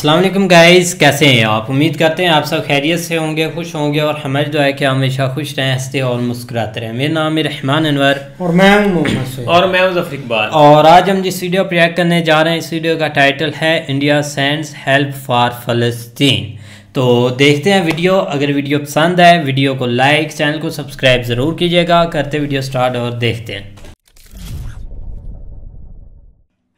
अस्सलाम वालेकुम गाइस, कैसे हैं आप। उम्मीद करते हैं आप सब खैरियत से होंगे, खुश होंगे और हमारी दुआ है कि हमेशा खुश रहें, हंसते और मुस्कुराते रहें। मेरा नाम है रहमान अनवर और मैं हूं मोहम्मद सैयद और मैं हूं ज़फ़र इकबाल। और आज हम जिस वीडियो पर रिएक्ट करने जा रहे हैं, इस वीडियो का टाइटल है इंडिया सेंड्स हेल्प फॉर फ़लस्तीन। तो देखते हैं वीडियो। अगर वीडियो पसंद आए वीडियो को लाइक, चैनल को सब्सक्राइब ज़रूर कीजिएगा। करते वीडियो स्टार्ट और देखते हैं।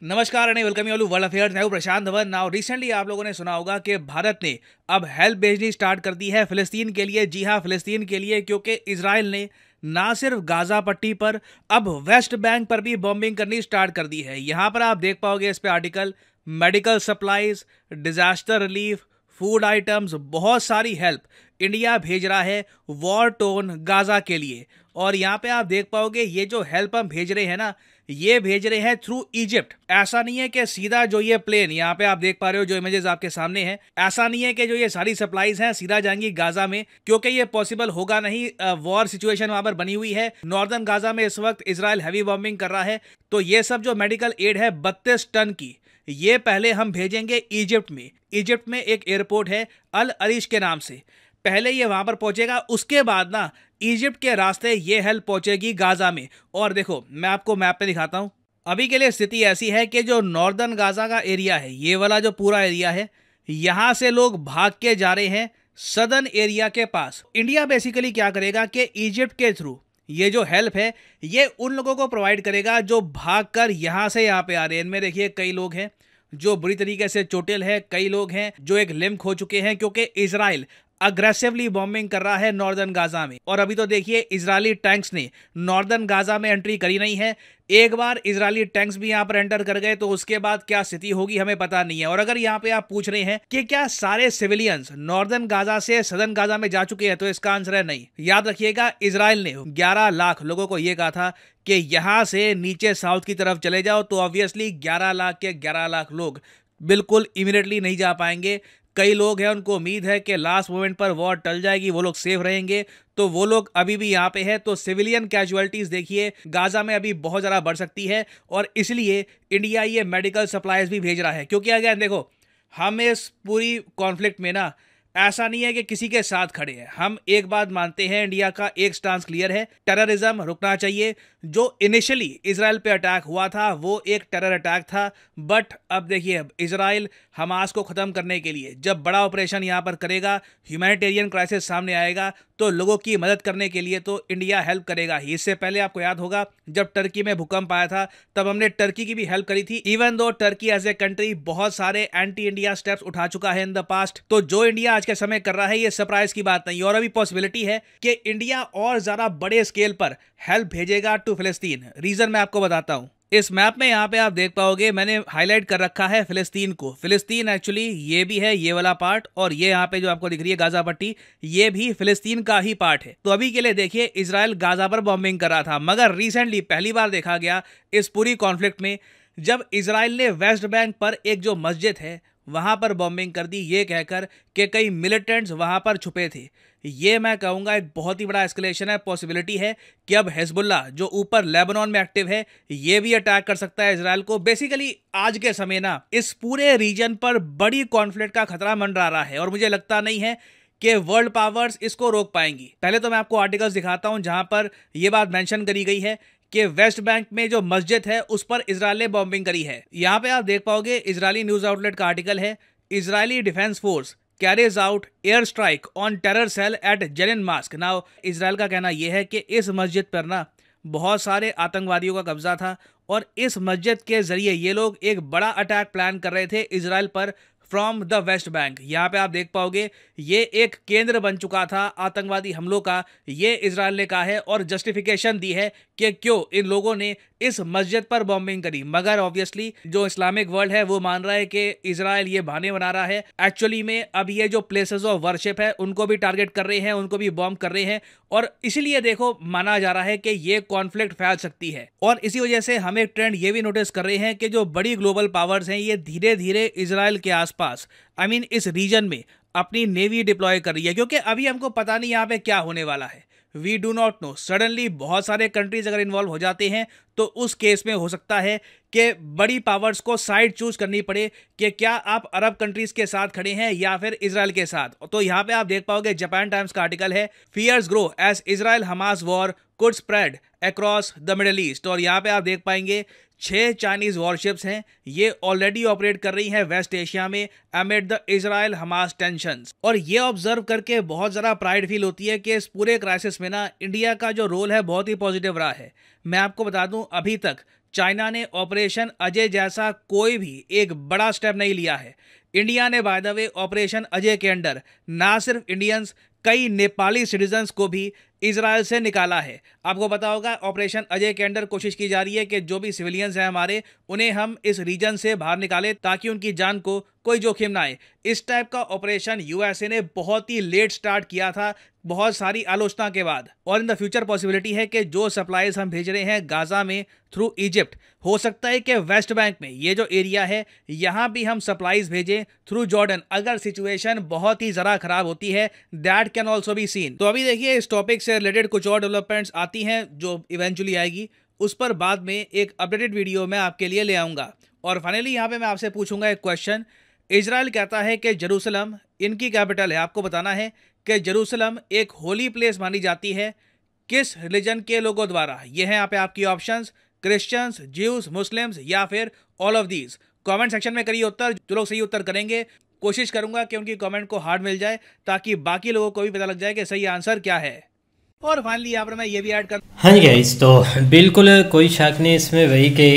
नमस्कार and welcome you world affairs. मैं हूं प्रशांत धवन। नाउ रिसेंटली आप लोगों ने सुना होगा कि भारत ने अब हेल्प भेजनी स्टार्ट कर दी है फ़िलिस्तीन के लिए। जी हां, फ़िलिस्तीन के लिए, क्योंकि इजराइल ने ना सिर्फ गाज़ा पट्टी पर, अब वेस्ट बैंक पर भी बॉम्बिंग करनी स्टार्ट कर दी है। यहां पर आप देख पाओगे इस पे article, medical supplies, disaster relief, food items, बहुत सारी हेल्प इंडिया भेज रहा है वॉर टोन गाज़ा के लिए। और यहाँ पे आप देख पाओगे ये जो हेल्प हम भेज रहे हैं ना, ये भेज रहे हैं थ्रू इजिप्ट। ऐसा नहीं है कि सीधा जो ये प्लेन यहाँ पे आप देख पा रहे हो, जो इमेजेस आपके सामने हैं, ऐसा नहीं है कि जो ये सारी सप्लाईज हैं सीधा जाएंगी गाजा में, क्योंकि ये पॉसिबल होगा नहीं। वॉर सिचुएशन वहां पर बनी हुई है। नॉर्दर्न गाजा में इस वक्त इजराइल हैवी बॉम्बिंग कर रहा है। तो ये सब जो मेडिकल एड है 32 टन की, ये पहले हम भेजेंगे इजिप्ट में। इजिप्ट में एक एयरपोर्ट है अल अरीश के नाम से, पहले ये वहां पर पहुंचेगा। उसके बाद ना इजिप्ट के रास्ते ये हेल्प पहुंचेगी गाजा में। और देखो मैं आपको मैप पे दिखाता हूं। अभी के लिए स्थिति ऐसी है कि जो नॉर्दर्न गाजा का एरिया है, ये वाला जो पूरा एरिया है, यहां से लोग भाग के जा रहे हैं सदर्न एरिया के पास। इंडिया बेसिकली क्या करेगा कि इजिप्ट के थ्रू ये जो हेल्प है ये उन लोगों को प्रोवाइड करेगा जो भाग कर यहां से यहाँ पे आ रहे हैं। इनमें देखिए कई लोग हैं जो बुरी तरीके से चोटिल है, कई लोग हैं जो एक लिम्ब खो चुके हैं, क्योंकि इजराइल अग्रेसिवली बॉम्बिंग कर रहा है नॉर्दर्न गाजा में। और अभी तो देखिए इजरायली टैंक्स ने नॉर्दर्न गाजा में एंट्री करी नहीं है। एक बार इजरायली टैंक्स भी यहां पर एंटर कर गए तो उसके बाद क्या स्थिति होगी हमें पता नहीं है। और अगर यहां पे आप पूछ रहे हैं कि क्या सारे सिविलियंस नॉर्दर्न गाजा से सदर्न गाजा में जा चुके हैं, तो इसका आंसर है नहीं। याद रखिएगा इजराइल ने 11 लाख लोगों को यह कहा था कि यहां से नीचे साउथ की तरफ चले जाओ, तो ऑब्वियसली 11 लाख के 11 लाख लोग बिल्कुल इमीडिएटली नहीं जा पाएंगे। कई लोग हैं उनको उम्मीद है कि लास्ट मोमेंट पर वॉर टल जाएगी, वो लोग सेफ रहेंगे, तो वो लोग अभी भी यहाँ पे है। तो सिविलियन कैजुअलिटीज देखिए गाजा में अभी बहुत ज़्यादा बढ़ सकती है, और इसलिए इंडिया ये मेडिकल सप्लाईज भी भेज रहा है। क्योंकि अगर देखो हम इस पूरी कॉन्फ्लिक्ट में ना, ऐसा नहीं है कि किसी के साथ खड़े हैं। हम एक बात मानते हैं, इंडिया का एक स्टांस क्लियर है, टेररिज्म रुकना चाहिए। जो इनिशियली इजराइल पे अटैक हुआ था वो एक टेरर अटैक था, बट अब देखिए इजराइल हमास को ख़त्म करने के लिए जब बड़ा ऑपरेशन यहाँ पर करेगा, ह्यूमैनिटेरियन क्राइसिस सामने आएगा, तो लोगों की मदद करने के लिए तो इंडिया हेल्प करेगा ही। इससे पहले आपको याद होगा जब टर्की में भूकंप आया था तब हमने टर्की की भी हेल्प करी थी। Even though Turkey as a country बहुत सारे एंटी इंडिया स्टेप्स उठा चुका है इन द पास्ट, तो जो इंडिया आज के समय कर रहा है ये सरप्राइज की बात नहीं। और अभी पॉसिबिलिटी है कि इंडिया और ज्यादा बड़े स्केल पर हेल्प भेजेगा टू फिलिस्तीन। रीजन मैं आपको बताता हूं। इस मैप में यहाँ पे आप देख पाओगे मैंने हाईलाइट कर रखा है फिलिस्तीन को। फिलिस्तीन एक्चुअली ये भी है, ये वाला पार्ट, और ये यहाँ पे जो आपको दिख रही है गाजा पट्टी, ये भी फिलिस्तीन का ही पार्ट है। तो अभी के लिए देखिए इजराइल गाजा पर बॉम्बिंग कर रहा था, मगर रिसेंटली पहली बार देखा गया इस पूरी कॉन्फ्लिक्ट में जब इजराइल ने वेस्ट बैंक पर एक जो मस्जिद है वहां पर बॉम्बिंग कर दी, ये कहकर कि कई मिलिटेंट्स वहां पर छुपे थे। ये मैं कहूँगा एक बहुत ही बड़ा एस्केलेशन है। पॉसिबिलिटी है कि अब हिजबुल्लाह जो ऊपर लेबनान में एक्टिव है ये भी अटैक कर सकता है इजराइल को। बेसिकली आज के समय ना इस पूरे रीजन पर बड़ी कॉन्फ्लिक्ट का खतरा मंडरा रहा है, और मुझे लगता नहीं है कि वर्ल्ड पावर्स इसको रोक पाएंगी। पहले तो मैं आपको आर्टिकल्स दिखाता हूं जहां पर यह बात मेंशन करी गई है कि वेस्ट बैंक में जो मस्जिद है उस पर इजराइल ने बॉम्बिंग करी है। यहां पे आप देख पाओगे इजरायली न्यूज आउटलेट का आर्टिकल है, Israeli defence force carries out air strike on terror cell at Jenin mosque. Now Israel का कहना यह है कि इस मस्जिद पर ना बहुत सारे आतंकवादियों का कब्जा था, और इस मस्जिद के जरिए ये लोग एक बड़ा अटैक प्लान कर रहे थे इजराइल पर फ्रॉम द वेस्ट बैंक। यहाँ पे आप देख पाओगे ये एक केंद्र बन चुका था आतंकवादी हमलों का, ये इजराइल ने कहा है और जस्टिफिकेशन दी है कि क्यों इन लोगों ने इस मस्जिद पर बॉम्बिंग करी। मगर ऑब्वियसली जो इस्लामिक वर्ल्ड है वो मान रहा है कि इजराइल ये बहाने बना रहा है। एक्चुअली में अब ये जो प्लेसेस ऑफ वर्शिप है उनको भी टारगेट कर रहे हैं, उनको भी बॉम्ब कर रहे हैं, और इसीलिए देखो माना जा रहा है कि ये कॉन्फ्लिक्ट फैल सकती है। और इसी वजह से हम एक ट्रेंड ये भी नोटिस कर रहे हैं कि जो बड़ी ग्लोबल पावर्स हैं ये धीरे धीरे इजराइल के आसपास आई मीन इस रीजन में अपनी नेवी डिप्लॉय कर रही है, क्योंकि अभी हमको पता नहीं यहाँ पे क्या होने वाला है। We do not know. Suddenly बहुत सारे कंट्रीज अगर इन्वॉल्व हो जाते हैं तो उस केस में हो सकता है कि बड़ी पावर्स को साइड चूज करनी पड़े कि क्या आप अरब कंट्रीज के साथ खड़े हैं या फिर इजराइल के साथ। तो यहाँ पे आप देख पाओगे जापान टाइम्स का आर्टिकल है, fears grow as Israel Hamas war could spread across the Middle East. और यहाँ पे आप देख पाएंगे 6 चाइनीज वॉरशिप्स हैं, ये ऑलरेडी ऑपरेट कर रही हैं वेस्ट एशिया में amid the Israel Hamas tensions. और ये ऑब्जर्व करके बहुत ज़्यादा प्राइड फील होती है कि इस पूरे क्राइसिस में ना इंडिया का जो रोल है बहुत ही पॉजिटिव रहा है। मैं आपको बता दूं, अभी तक चाइना ने ऑपरेशन अजय जैसा कोई भी एक बड़ा स्टेप नहीं लिया है। इंडिया ने by the way operation Ajay के अंडर ना सिर्फ इंडियंस, कई नेपाली सिटीजन्स को भी इजराइल से निकाला है। आपको पता होगा ऑपरेशन अजय के अंडर कोशिश की जा रही है कि जो भी सिविलियंस हैं हमारे, उन्हें हम इस रीजन से बाहर निकालें ताकि उनकी जान को कोई जोखिम ना आए। इस टाइप का ऑपरेशन यूएसए ने बहुत ही लेट स्टार्ट किया था, बहुत सारी आलोचना के बाद। और इन द फ्यूचर पॉसिबिलिटी है कि जो सप्लाईज हम भेज रहे हैं गाजा में थ्रू इजिप्ट, हो सकता है कि वेस्ट बैंक में ये जो एरिया है यहाँ भी हम सप्लाईज भेजें थ्रू जॉर्डन। अगर सिचुएशन बहुत ही ज़रा खराब होती है, that can also be seen. तो अभी देखिए इस टॉपिक से रिलेटेड कुछ और डेवलपमेंट्स आती हैं जो इवेंचुअली आएगी, उस पर बाद में एक अपडेटेड वीडियो मैं आपके लिए ले आऊँगा। और फाइनली यहाँ पे मैं आपसे पूछूंगा एक क्वेश्चन। इजराइल कहता है कि जेरूसलम इनकी कैपिटल है। आपको बताना है कि जेरूसलम एक होली प्लेस मानी जाती है किस रिलीजन के लोगों द्वारा। ये हैं यहाँ पे आपकी ऑप्शंस, क्रिश्चियंस, ज्यूज, मुस्लिम्स या फिर all of these. Comment section में करिए उत्तर। जो लोग सही उत्तर करेंगे कोशिश करूंगा कि उनकी कमेंट को हार्ट मिल जाए ताकि बाकी लोगों को भी पता लग जाए कि सही आंसर क्या है। और फाइनली यहाँ पर मैं ये भी ऐड कर, हाँ जी गाइस, तो बिल्कुल कोई शक नहीं इसमें वही कि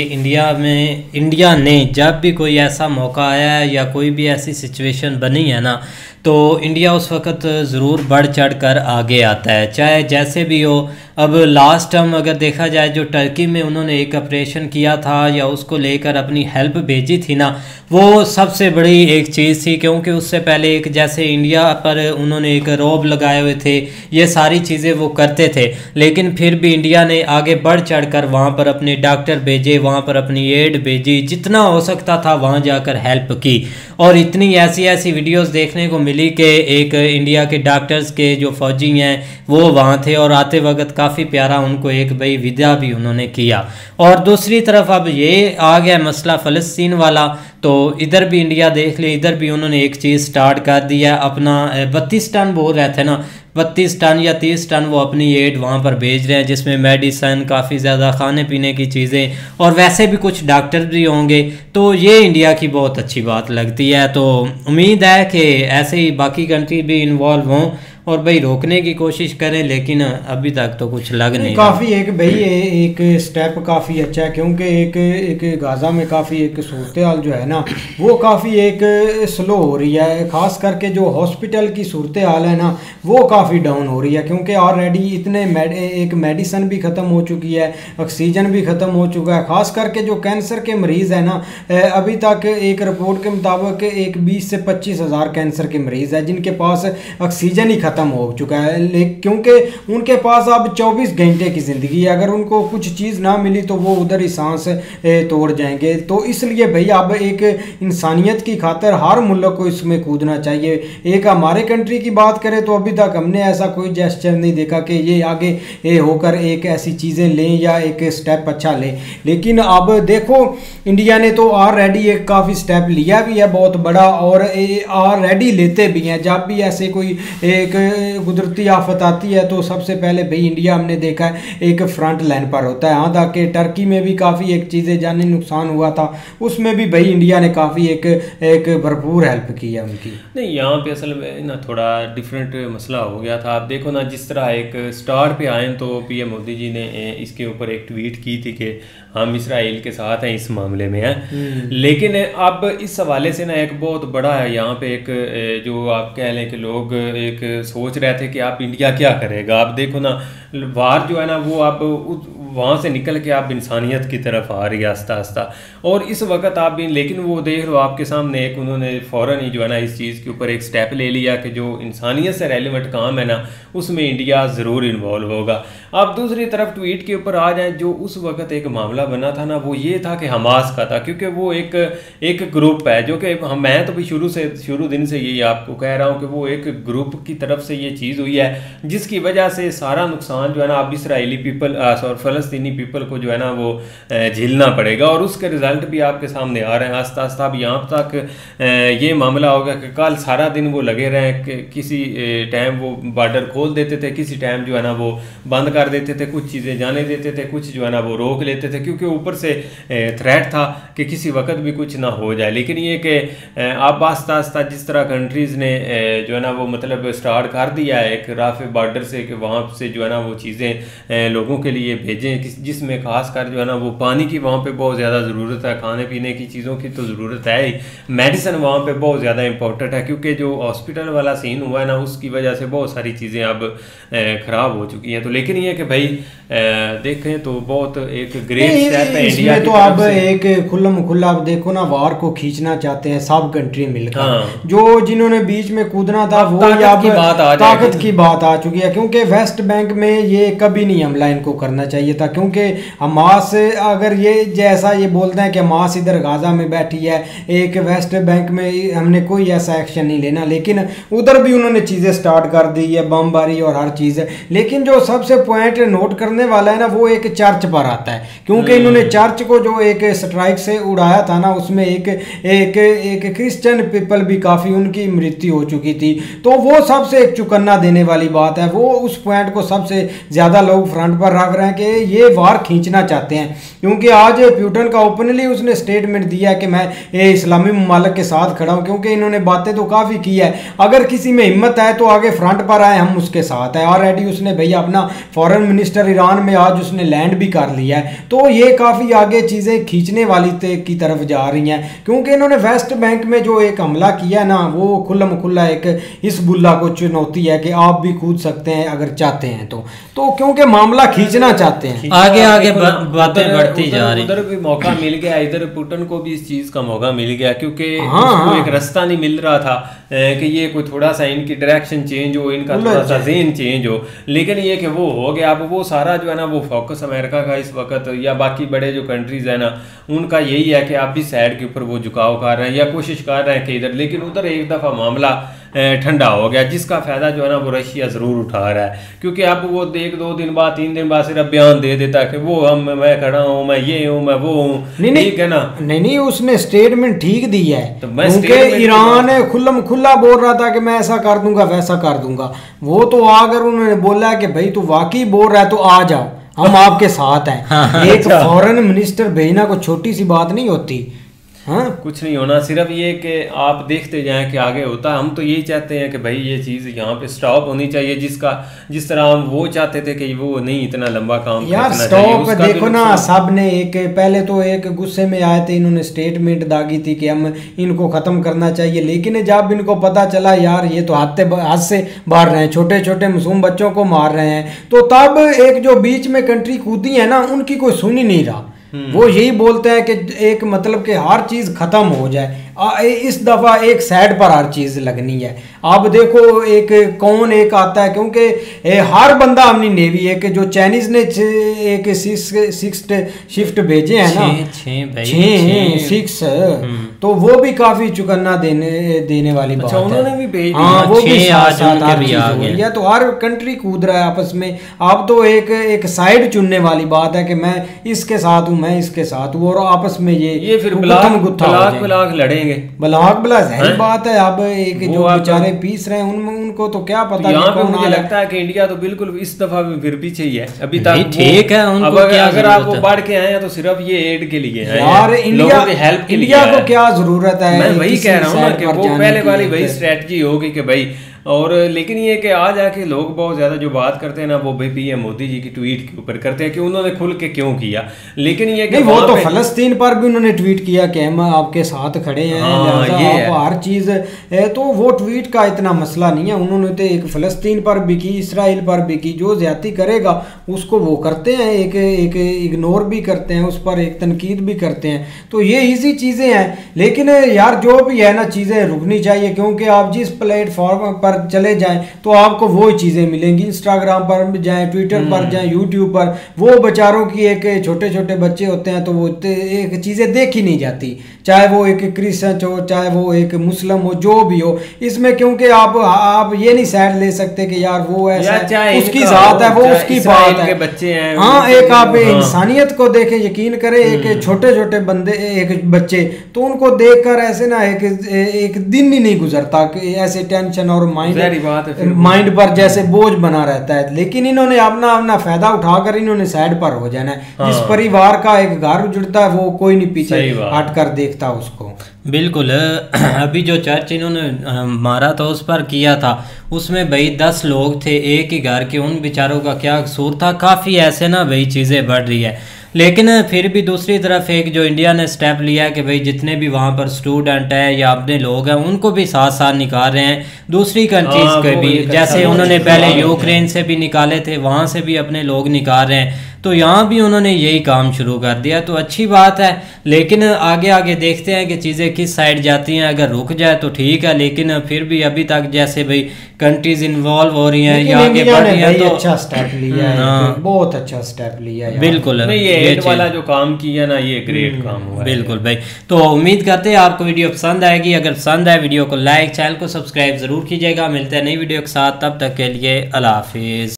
इंडिया ने जब भी कोई ऐसा मौका आया है या कोई भी ऐसी सिचुएशन बनी है ना, तो इंडिया उस वक़्त ज़रूर बढ़ चढ़ कर आगे आता है, चाहे जैसे भी हो। अब लास्ट टाइम अगर देखा जाए जो टर्की में उन्होंने एक ऑपरेशन किया था या उसको लेकर अपनी हेल्प भेजी थी ना, वो सबसे बड़ी एक चीज़ थी, क्योंकि उससे पहले एक जैसे इंडिया पर उन्होंने एक रौब लगाए हुए थे, ये सारी चीज़ें वो करते थे, लेकिन फिर भी इंडिया ने आगे बढ़ चढ़ कर वहाँ पर अपने डॉक्टर भेजे, वहाँ पर अपनी एड भेजी, जितना हो सकता था वहाँ जाकर हेल्प की। और इतनी ऐसी ऐसी वीडियोस देखने को मिली कि एक इंडिया के डॉक्टर्स के जो फौजी हैं वो वहाँ थे और आते वक्त काफ़ी प्यारा उनको एक भाई विदा भी उन्होंने किया। और दूसरी तरफ अब ये आ गया मसला फ़लस्तीन वाला, तो इधर भी इंडिया देख ले, इधर भी उन्होंने एक चीज़ स्टार्ट कर दिया अपना 32 टन बोल रहे थे ना, 32 टन या 30 टन वो अपनी एड वहाँ पर भेज रहे हैं, जिसमें मेडिसन, काफ़ी ज़्यादा खाने पीने की चीज़ें और वैसे भी कुछ डॉक्टर भी होंगे। तो ये इंडिया की बहुत अच्छी बात लगती है। तो उम्मीद है कि ऐसे ही बाकी कंट्री भी इन्वॉल्व हों और भाई रोकने की कोशिश करें, लेकिन अभी तक तो कुछ लग नहीं काफ़ी एक भाई एक स्टेप काफ़ी अच्छा है, क्योंकि एक गाज़ा में काफ़ी एक सूरत हाल जो है ना वो काफ़ी एक स्लो हो रही है, ख़ास करके जो हॉस्पिटल की सूरत हाल है ना वो काफ़ी डाउन हो रही है, क्योंकि ऑलरेडी इतने एक मेडिसन भी ख़त्म हो चुकी है, ऑक्सीजन भी ख़त्म हो चुका है। ख़ास करके जो कैंसर के मरीज़ है ना, अभी तक एक रिपोर्ट के मुताबिक एक 20 से 25 हज़ार कैंसर के मरीज़ है जिनके पास ऑक्सीजन ही ख़त्म हो चुका है, क्योंकि उनके पास अब 24 घंटे की ज़िंदगी है। अगर उनको कुछ चीज़ ना मिली तो वो उधर ही सांस तोड़ जाएंगे। तो इसलिए भाई अब एक इंसानियत की खातिर हर मुल्क को इसमें कूदना चाहिए। एक हमारे कंट्री की बात करें तो अभी तक हमने ऐसा कोई जेस्चर नहीं देखा कि ये आगे होकर एक ऐसी चीज़ें लें या एक स्टेप अच्छा लें, लेकिन अब देखो इंडिया ने तो ऑलरेडी एक काफ़ी स्टेप लिया भी है बहुत बड़ा, और ऑलरेडी लेते भी हैं। जब भी ऐसे कोई एक कुदरती आफत आती है तो सबसे पहले भाई इंडिया हमने देखा है एक फ्रंट लाइन पर होता है। यहाँ तक कि टर्की में भी काफ़ी एक चीज़ें जानी नुकसान हुआ था, उसमें भी भाई इंडिया ने काफ़ी एक भरपूर हेल्प की है उनकी। नहीं, यहाँ पे असल में ना थोड़ा डिफरेंट मसला हो गया था। आप देखो ना, जिस तरह एक स्टार पे आए तो पीएम मोदी जी ने इसके ऊपर एक ट्वीट की थी कि हम इसराइल के साथ हैं इस मामले में हैं, लेकिन अब इस हवाले से ना एक बहुत बड़ा है यहाँ पे एक जो आप कह लें कि लोग एक सोच रहे थे कि आप इंडिया क्या करेगा। आप देखो ना, वार जो है ना वो अब वहाँ से निकल के आप इंसानियत की तरफ आ रही है आस्ता आस्ता, और इस वक्त आप भी, लेकिन वो देख लो आपके सामने एक उन्होंने फ़ौरन ही जो है ना इस चीज़ के ऊपर एक स्टेप ले लिया कि जो इंसानियत से रेलिवेंट काम है ना उसमें इंडिया ज़रूर इन्वॉल्व होगा। अब दूसरी तरफ ट्वीट के ऊपर आ जाए, जो उस वक्त एक मामला बना था ना, वो ये था कि हमास का था, क्योंकि वो एक ग्रुप है जो कि मैं तो भी शुरू दिन से यही आपको कह रहा हूँ कि वो एक ग्रुप की तरफ से ये चीज़ हुई है, जिसकी वजह से सारा नुकसान जो है ना अब इसराइली पीपल और फ़लस्तीनी पीपल को जो है ना वो झेलना पड़ेगा। और उसके रिजल्ट भी आपके सामने आ रहे हैं आस्ता आस्ता। अब यहाँ तक ये मामला हो गया कि कल सारा दिन वो लगे रहे, किसी टाइम वो बॉर्डर खोल देते थे, किसी टाइम जो है ना वो बंद कर देते थे, कुछ चीज़ें जाने देते थे, कुछ जो है ना वो रोक लेते थे, क्योंकि ऊपर से थ्रेट था कि किसी वक्त भी कुछ ना हो जाए। लेकिन ये कि अब आस्ता आस्ता जिस तरह कंट्रीज़ ने जो है ना वो मतलब स्टार्ट कर दिया है एक राफ़ बॉर्डर से, कि वहाँ से जो है ना वो चीज़ें लोगों के लिए भेजें, जिसमें खास कर जो है ना वो पानी की वहाँ पे बहुत ज़्यादा ज़रूरत है, खाने पीने की चीज़ों की तो ज़रूरत है ही, मेडिसिन वहाँ पे बहुत ज़्यादा इंपॉर्टेंट है, क्योंकि जो हॉस्पिटल वाला सीन हुआ है ना उसकी वजह से बहुत सारी चीज़ें अब ख़राब हो चुकी हैं। तो लेकिन ये कि भाई देखें तो बहुत एक ग्रेट स्टेप है इंडिया की तो अब एक खुल्ला आप देखो ना, वार को खींचना चाहते हैं सब कंट्री मिलकर। जो जिन्होंने बीच में कूदना था वो ताकत की बात आ चुकी है, क्योंकि वेस्ट बैंक में ये कभी नहीं हमला इनको करना चाहिए था, क्योंकि हमास अगर ये जैसा ये बोलते हैं कि हमास इधर गाजा में बैठी है, एक वेस्ट बैंक में हमने कोई ऐसा एक्शन नहीं लेना, लेकिन उधर भी उन्होंने चीज़ें स्टार्ट कर दी है, बमबारी और हर चीज़। लेकिन जो सबसे पॉइंट नोट करने वाला है ना वो एक चर्च पर आता है, क्योंकि इन्होंने चर्च को जो एक स्ट्राइक से उड़ाया था ना, उसमें एक क्रिश्चियन पीपल भी काफ़ी उनकी मृत्यु हो चुकी थी। तो वो सबसे एक चुकन्ना देने वाली बात है, वो उस पॉइंट को सबसे ज़्यादा लोग फ्रंट पर रख रहे हैं कि ये वार खींचना चाहते हैं, क्योंकि आज प्यूटन का ओपनली उसने स्टेटमेंट दिया कि मैं ये इस्लामी ममालिक के साथ खड़ा हूँ, क्योंकि इन्होंने बातें तो काफ़ी की है, अगर किसी में हिम्मत है तो आगे फ्रंट पर आए, हम उसके साथ है। ऑलरेडी उसने भैया अपना फॉरेन मिनिस्टर ईरान में आज उसने लैंड भी कर लिया है, तो ये काफ़ी आगे चीज़ें खींचने वाली की तरफ जा रही हैं, क्योंकि इन्होंने वेस्ट बैंक में जो एक हमला किया ना वो खुल्ला एक हिजबुल्लाह को चुनौती है कि आप भी कूद सकते हैं अगर चाहते हैं तो क्योंकि मामला खींचना चाहते हैं, आगे बातें बढ़ती जा रही। उधर भी मौका मिल गया, इधर पुतिन को भी इस चीज़ का मौका मिल गया, क्योंकि उसको एक रास्ता नहीं मिल रहा था कि ये कोई थोड़ा सा इनकी डायरेक्शन चेंज हो, इनका थोड़ा सा ज़हन चेंज हो। लेकिन ये कि वो हो गया, अब वो सारा जो है ना वो फोकस अमेरिका का इस वक्त या बाकी बड़े जो कंट्रीज़ है ना उनका यही है कि आप भी साइड के ऊपर वो झुकाव कर रहे हैं या कोशिश कर रहे हैं कि इधर, लेकिन उधर एक दफ़ा मामला ठंडा हो गया, जिसका फ़ायदा जो है ना वो रशिया ज़रूर उठा रहा है, क्योंकि अब वो 1-2 दिन बाद 3 दिन बाद सिर्फ बयान दे देता है कि वो मैं खड़ा हूँ, मैं ये हूँ, मैं वो हूँ, ठीक है ना। नहीं उसने स्टेटमेंट ठीक दी है, क्योंकि ईरान खुल्ला बोल रहा था कि मैं ऐसा कर दूंगा वैसा कर दूंगा, वो तो अगर उन्होंने बोला कि भाई तू वाकई बोल रहा है तो आ जाओ, हम आपके साथ हैं। एक फॉरेन मिनिस्टर भेजना कोई छोटी सी बात नहीं होती। हाँ कुछ नहीं होना, सिर्फ ये कि आप देखते जाएं कि आगे होता है। हम तो यही चाहते हैं कि भाई ये चीज़ यहाँ पे स्टॉप होनी चाहिए, जिस तरह हम वो चाहते थे कि वो नहीं इतना लंबा काम यार स्टॉप। देखो ना सब ने एक पहले तो एक गुस्से में आए थे, इन्होंने स्टेटमेंट दागी थी कि हम इनको ख़त्म करना चाहिए, लेकिन जब इनको पता चला यार ये तो हाथ से मार रहे हैं, छोटे छोटे मासूम बच्चों को मार रहे हैं, तो तब एक जो बीच में कंट्री कूदी है ना उनकी कोई सुन ही नहीं रहा। वो यही बोलते हैं कि एक मतलब कि हर चीज़ ख़त्म हो जाए, इस दफ़ा एक साइड पर हर चीज़ लगनी है। अब देखो कौन आता है, क्योंकि हर बंदा अपनी नेवी एक जो चाइनीज़ ने एक 6 शिफ्ट भेजे हैं ना, 6 तो वो भी काफ़ी चुकन्ना देने वाली बात है। उन्होंने भी भेज हाँ वो भी साथ तो हर कंट्री कूद रहा है आपस में। अब तो एक साइड चुनने वाली बात है कि मैं इसके साथ हूँ, मैं इसके साथ हूँ, और आपस में ये फिर बलाक लड़ेंगे, बलाक जाहिर बात है। अब एक जो बेचारे पीस रहे हैं उनको तो क्या पता। यहाँ पे मुझे लगता है कि इंडिया तो बिल्कुल इस दफा भी फिर पीछे ही है अभी तक। ठीक है, अगर आप वो बढ़ के आए हैं तो सिर्फ ये एड के लिए है यार, इंडिया की हेल्प के लिए। इंडिया को क्या जरूरत है, मैं वही कह रहा हूँ ना कि वो पहले वाली वही स्ट्रेटजी होगी कि भाई। और लेकिन ये कि आ जाके लोग बहुत ज़्यादा जो बात करते हैं ना वो भी पीएम मोदी जी की ट्वीट के ऊपर करते हैं कि उन्होंने खुल के क्यों किया। लेकिन ये कि वो तो फलस्तीन पर भी उन्होंने ट्वीट किया कि हम आपके साथ खड़े हैं, आप हर चीज़ है, तो वो ट्वीट का इतना मसला नहीं है। उन्होंने तो एक फलस्तीन पर भी की, इसराइल पर भी की, जो ज्यादती करेगा उसको वो करते हैं, एक इग्नोर भी करते हैं, उस पर एक तनकीद भी करते हैं। तो ये इसी चीज़ें हैं। लेकिन यार जो भी है ना चीज़ें रुकनी चाहिए, क्योंकि आप जिस प्लेटफॉर्म पर पर चले जाएं तो आपको वो चीज़ें मिलेंगी। इंस्टाग्राम पर जाएं, ट्विटर पर जाएं, यूट्यूब पर, वो बेचारों की एक छोटे छोटे बच्चे होते हैं तो वो एक चीज़ें देखी नहीं जाती, चाहे वो एक क्रिश्चियन हो, चाहे वो एक मुस्लिम हो, जो भी हो। इसमें क्योंकि आप ये नहीं साइड ले सकते कि यार वो ऐसा उसकी जात है, वो उसकी बात है, बच्चे हैं। हाँ, एक आप इंसानियत को देखें, यकीन करें, एक छोटे छोटे बंदे, एक बच्चे, तो उनको देखकर ऐसे ना एक दिन ही नहीं गुजरता कि ऐसे टेंशन और माइंड पर जैसे बोझ बना रहता है। लेकिन इन्होंने अपना फायदा उठाकर इन्होंने साइड पर हो जाना है। जिस परिवार का एक घर उजड़ता है वो कोई नहीं पीछे हट कर देखता उसको। बिल्कुल। अभी जो चर्च इन्होंने मारा था उस पर किया था, उसमें भाई 10 लोग थे एक ही घर के, उन बेचारों का क्या कसूर था। काफ़ी ऐसे ना भाई चीज़ें बढ़ रही है। लेकिन फिर भी दूसरी तरफ एक जो इंडिया ने स्टेप लिया है कि भाई जितने भी वहाँ पर स्टूडेंट है या अपने लोग हैं उनको भी साथ साथ निकाल रहे हैं दूसरी कंट्रीज के भी, जैसे उन्होंने पहले यूक्रेन से भी निकाले थे, वहाँ से भी अपने लोग निकाल रहे हैं, तो यहाँ भी उन्होंने यही काम शुरू कर दिया, तो अच्छी बात है। लेकिन आगे आगे देखते हैं कि चीज़ें किस साइड जाती हैं। अगर रुक जाए तो ठीक है, लेकिन फिर भी अभी तक जैसे भाई कंट्रीज इन्वॉल्व हो रही हैं या आगे बढ़ रही हैं, तो अच्छा स्टेप लिया है, बहुत अच्छा स्टेप लिया है। बिल्कुल, ये वाला जो काम किया ना, ये ग्रेट काम हुआ। बिल्कुल भाई। तो उम्मीद करते हैं आपको वीडियो पसंद आएगी। अगर पसंद आए वीडियो को लाइक, चैनल को सब्सक्राइब जरूर कीजिएगा। मिलते हैं नई वीडियो के साथ, तब तक के लिए अल्लाह हाफिज़।